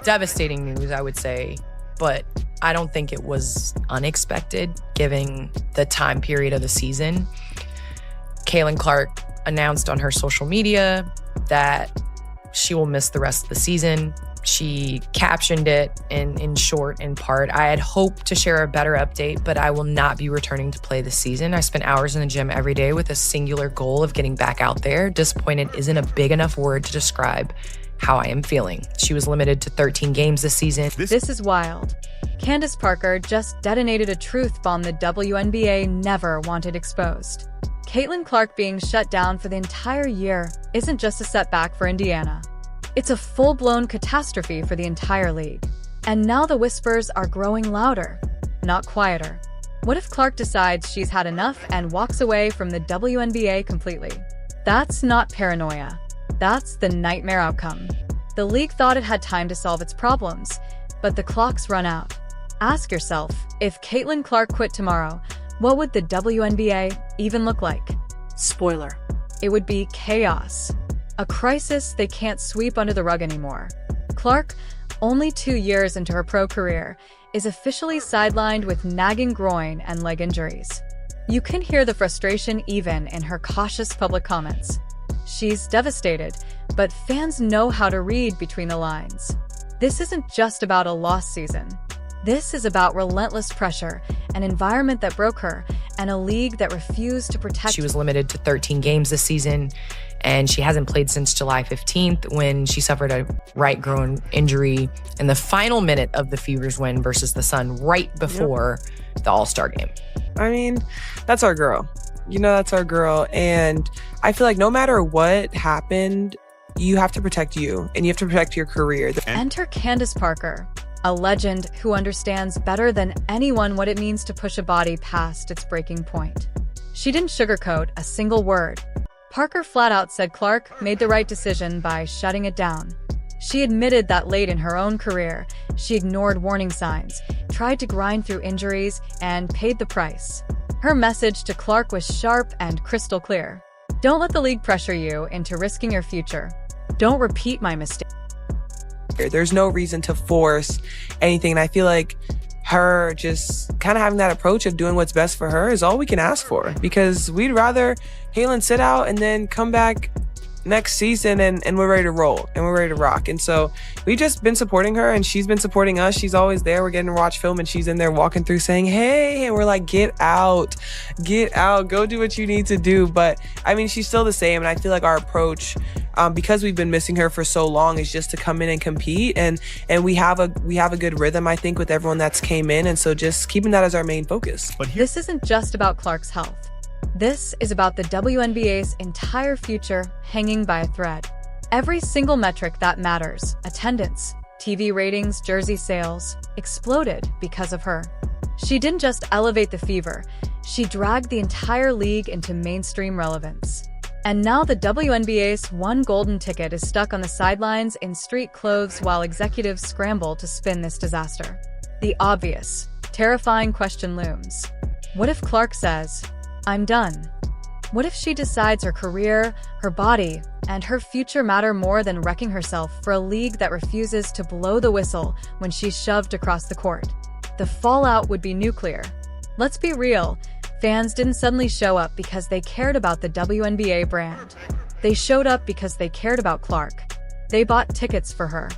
Devastating news, I would say, but I don't think it was unexpected given the time period of the season. Caitlin Clark announced on her social media that she will miss the rest of the season. She captioned it in short, in part, "I had hoped to share a better update, but I will not be returning to play this season. I spent hours in the gym every day with a singular goal of getting back out there. Disappointed isn't a big enough word to describe how I am feeling." She was limited to 13 games this season. This is wild. Candace Parker just detonated a truth bomb the WNBA never wanted exposed. Caitlin Clark being shut down for the entire year isn't just a setback for Indiana. It's a full-blown catastrophe for the entire league. And now the whispers are growing louder, not quieter. What if Clark decides she's had enough and walks away from the WNBA completely? That's not paranoia. That's the nightmare outcome. The league thought it had time to solve its problems, but the clock's run out. Ask yourself, if Caitlin Clark quit tomorrow, what would the WNBA even look like? Spoiler: it would be chaos. A crisis they can't sweep under the rug anymore. Clark, only 2 years into her pro career, is officially sidelined with nagging groin and leg injuries. You can hear the frustration even in her cautious public comments. She's devastated, but fans know how to read between the lines. This isn't just about a lost season. This is about relentless pressure, an environment that broke her, and a league that refused to protect. She was limited to 13 games this season, and she hasn't played since July 15th when she suffered a right groin injury in the final minute of the Fever's win versus the Sun right before the All-Star game. I mean, that's our girl. That's our girl. And I feel like no matter what happened, you have to protect you and you have to protect your career. Enter Candace Parker, a legend who understands better than anyone what it means to push a body past its breaking point. She didn't sugarcoat a single word. Parker flat out said Clark made the right decision by shutting it down. She admitted that late in her own career, she ignored warning signs, tried to grind through injuries, and paid the price. Her message to Clark was sharp and crystal clear. Don't let the league pressure you into risking your future. Don't repeat my mistake. There's no reason to force anything. And I feel like her just kind of having that approach of doing what's best for her is all we can ask for, because we'd rather Caitlin sit out and then come back next season and we're ready to roll and we're ready to rock. And so we've just been supporting her and she's been supporting us. She's always there. We're getting to watch film and she's in there walking through saying, "Hey," and we're like, get out, go do what you need to do. But I mean, she's still the same. And I feel like our approach, because we've been missing her for so long, is just to come in and compete. And we have a good rhythm, I think, with everyone that's came in. And so just keeping that as our main focus. But this isn't just about Clark's health. This is about the WNBA's entire future hanging by a thread. Every single metric that matters, attendance, TV ratings, jersey sales, exploded because of her. She didn't just elevate the Fever, she dragged the entire league into mainstream relevance. And now the WNBA's one golden ticket is stuck on the sidelines in street clothes while executives scramble to spin this disaster. The obvious, terrifying question looms. What if Clark says, "I'm done"? What if she decides her career, her body, and her future matter more than wrecking herself for a league that refuses to blow the whistle when she's shoved across the court? The fallout would be nuclear. Let's be real, fans didn't suddenly show up because they cared about the WNBA brand. They showed up because they cared about Clark. They bought tickets for her.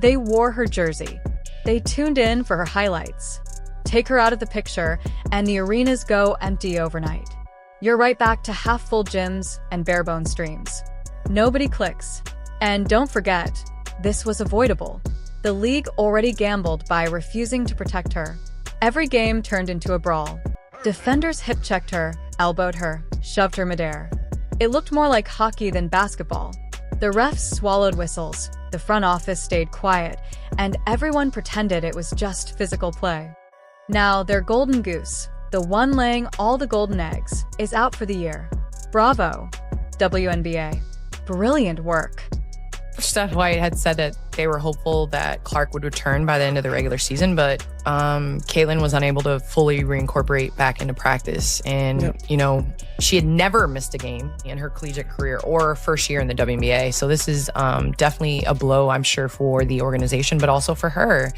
They wore her jersey. They tuned in for her highlights. Take her out of the picture, and the arenas go empty overnight. You're right back to half-full gyms and bare-bone streams. Nobody clicks. And don't forget, this was avoidable. The league already gambled by refusing to protect her. Every game turned into a brawl. Defenders hip-checked her, elbowed her, shoved her midair. It looked more like hockey than basketball. The refs swallowed whistles, the front office stayed quiet, and everyone pretended it was just physical play. Now, their golden goose, the one laying all the golden eggs, is out for the year. Bravo, WNBA. Brilliant work. Steph White had said that they were hopeful that Clark would return by the end of the regular season, but Caitlin was unable to fully reincorporate back into practice. And, she had never missed a game in her collegiate career or first year in the WNBA. So this is definitely a blow, I'm sure, for the organization, but also for her.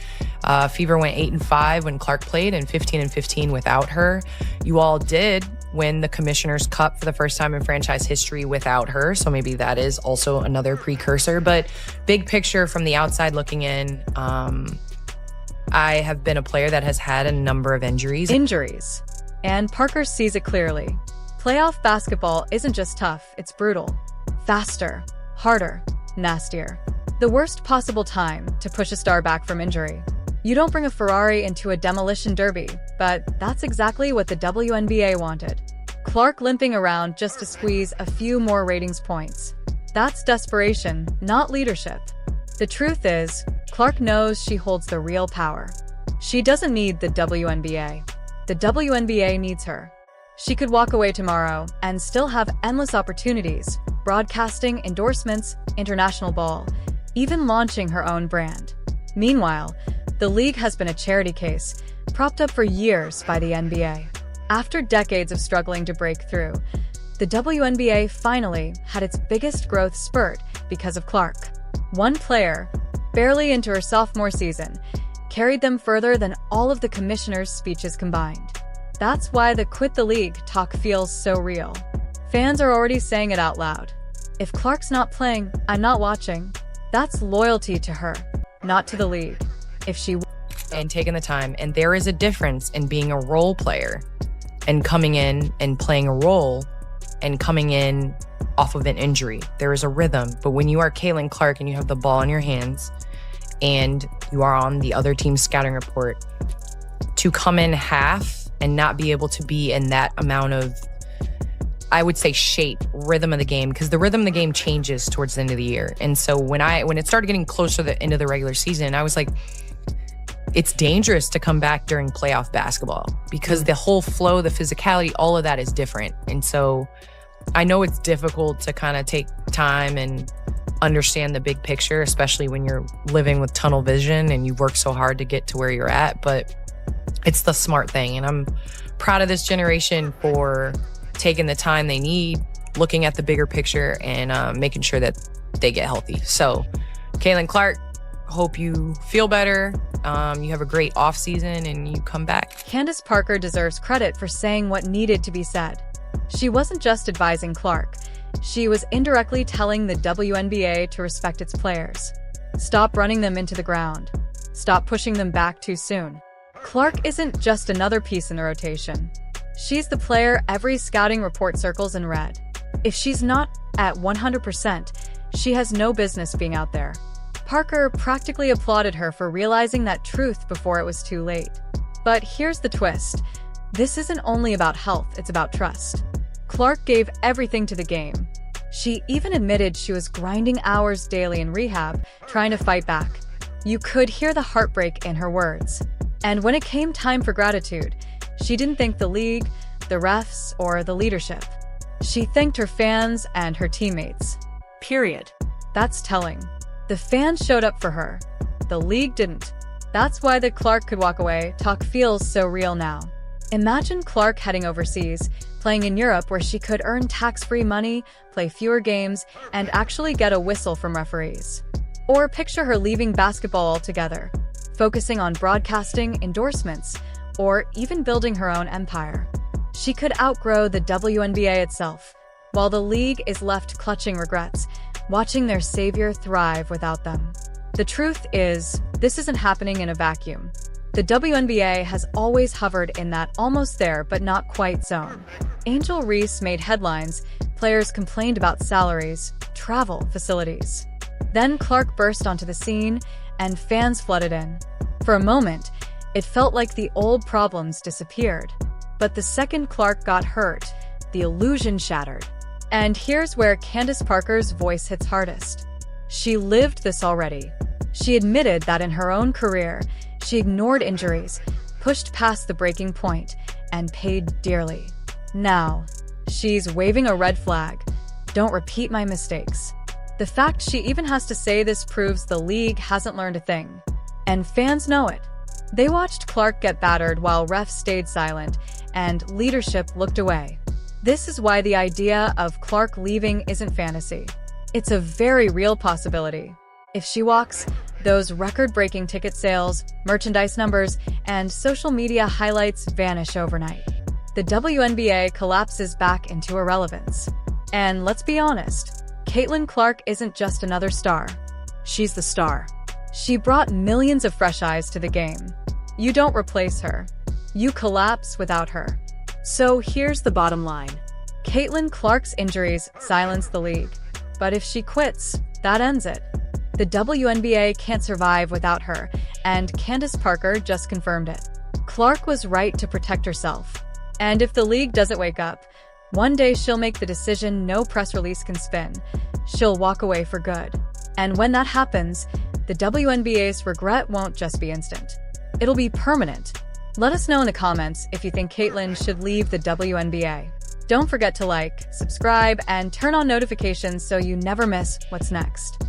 Fever went 8-5 when Clark played and 15-15 without her. You all did win the Commissioner's Cup for the first time in franchise history without her. So maybe that is also another precursor. But big picture from the outside looking in, I have been a player that has had a number of injuries. And Parker sees it clearly. Playoff basketball isn't just tough, it's brutal. Faster, harder, nastier. The worst possible time to push a star back from injury. You don't bring a Ferrari into a demolition derby, but that's exactly what the WNBA wanted. Clark limping around just to squeeze a few more ratings points. That's desperation, not leadership. The truth is, Clark knows she holds the real power. She doesn't need the WNBA. The WNBA needs her. She could walk away tomorrow and still have endless opportunities, broadcasting, endorsements, international ball, even launching her own brand. Meanwhile, the league has been a charity case, propped up for years by the NBA. After decades of struggling to break through, the WNBA finally had its biggest growth spurt because of Clark. One player, barely into her sophomore season, carried them further than all of the commissioner's speeches combined. That's why the quit the league talk feels so real. Fans are already saying it out loud. If Clark's not playing, I'm not watching. That's loyalty to her, not to the league. If she and taking the time, and there is a difference in being a role player and coming in and playing a role and coming in off of an injury. There is a rhythm, but when you are Caitlin Clark and you have the ball in your hands and you are on the other team's scouting report, to come in half and not be able to be in that amount of, I would say, rhythm of the game, because the rhythm of the game changes towards the end of the year. And so when it started getting closer to the end of the regular season, I was like, it's dangerous to come back during playoff basketball because the whole flow, the physicality, all of that is different. And so I know it's difficult to kind of take time and understand the big picture, especially when you're living with tunnel vision and you've worked so hard to get to where you're at, but it's the smart thing. And I'm proud of this generation for taking the time they need, looking at the bigger picture, and making sure that they get healthy. So, Caitlin Clark, hope you feel better. You have a great off season and you come back. Candace Parker deserves credit for saying what needed to be said. She wasn't just advising Clark. She was indirectly telling the WNBA to respect its players. Stop running them into the ground. Stop pushing them back too soon. Clark isn't just another piece in the rotation. She's the player every scouting report circles in red. If she's not at 100%, she has no business being out there. Parker practically applauded her for realizing that truth before it was too late. But here's the twist. This isn't only about health, it's about trust. Clark gave everything to the game. She even admitted she was grinding hours daily in rehab, trying to fight back. You could hear the heartbreak in her words. And when it came time for gratitude, she didn't thank the league, the refs, or the leadership. She thanked her fans and her teammates. Period. That's telling. The fans showed up for her. The league didn't. That's why the Clark could walk away talk feels so real now. Imagine Clark heading overseas, playing in Europe where she could earn tax-free money, play fewer games, and actually get a whistle from referees. Or picture her leaving basketball altogether, focusing on broadcasting, endorsements, or even building her own empire. She could outgrow the WNBA itself, while the league is left clutching regrets, watching their savior thrive without them. The truth is, this isn't happening in a vacuum. The WNBA has always hovered in that almost there but not quite zone. Angel Reese made headlines, players complained about salaries, travel, facilities. Then Clark burst onto the scene, and fans flooded in. For a moment, it felt like the old problems disappeared. But the second Clark got hurt, the illusion shattered. And here's where Candace Parker's voice hits hardest. She lived this already. She admitted that in her own career, she ignored injuries, pushed past the breaking point, and paid dearly. Now, she's waving a red flag. Don't repeat my mistakes. The fact she even has to say this proves the league hasn't learned a thing. And fans know it. They watched Clark get battered while refs stayed silent and leadership looked away. This is why the idea of Clark leaving isn't fantasy. It's a very real possibility. If she walks, those record-breaking ticket sales, merchandise numbers, and social media highlights vanish overnight. The WNBA collapses back into irrelevance. And let's be honest, Caitlin Clark isn't just another star. She's the star. She brought millions of fresh eyes to the game. You don't replace her. You collapse without her. So here's the bottom line. Caitlin Clark's injuries silence the league. But if she quits, that ends it. The WNBA can't survive without her, and Candace Parker just confirmed it. Clark was right to protect herself. And if the league doesn't wake up, one day she'll make the decision no press release can spin. She'll walk away for good. And when that happens, the WNBA's regret won't just be instant. It'll be permanent. Let us know in the comments if you think Caitlin should leave the WNBA. Don't forget to like, subscribe, and turn on notifications so you never miss what's next.